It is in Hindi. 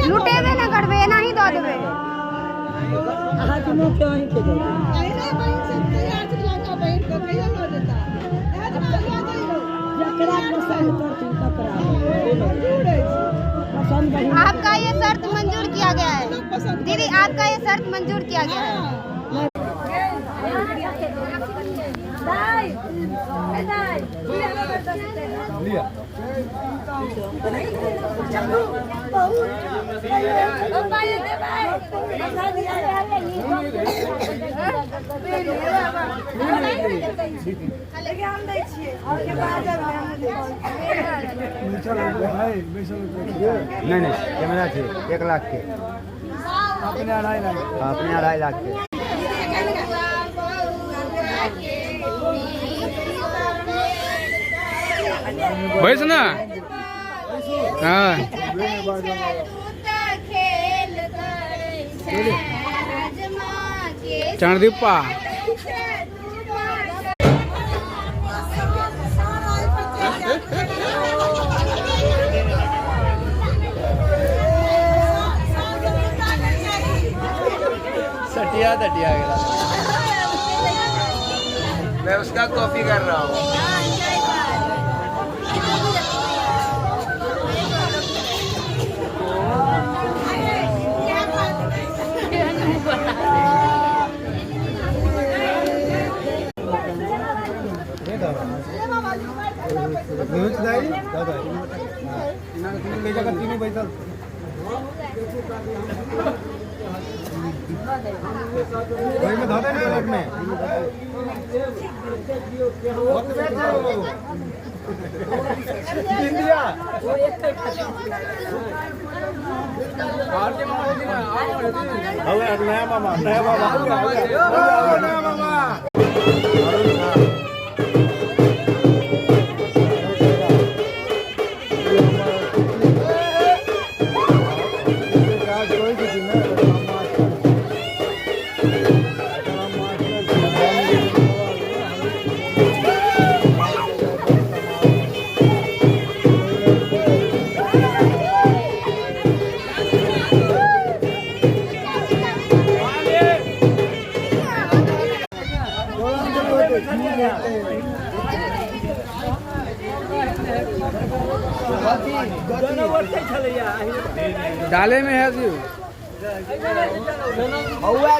लुटेबे न करबे एना ही दऽ देबे हाथ मुंह के वहीं के दे आपका ये शर्त मंजूर किया गया है दीदी, आपका ये शर्त मंजूर किया गया है। नहीं कैमरा थे 1 लाख के अपने 2.5 लाख अपने 2.5 लाख के बैस ना हाँ चरणदीपा सटिया तटिया गया मैं उसका कॉपी कर रहा हूँ तीनों पैसा भाई में धाते ना अलग में इंडिया नया मामा डाले में है जी हुआ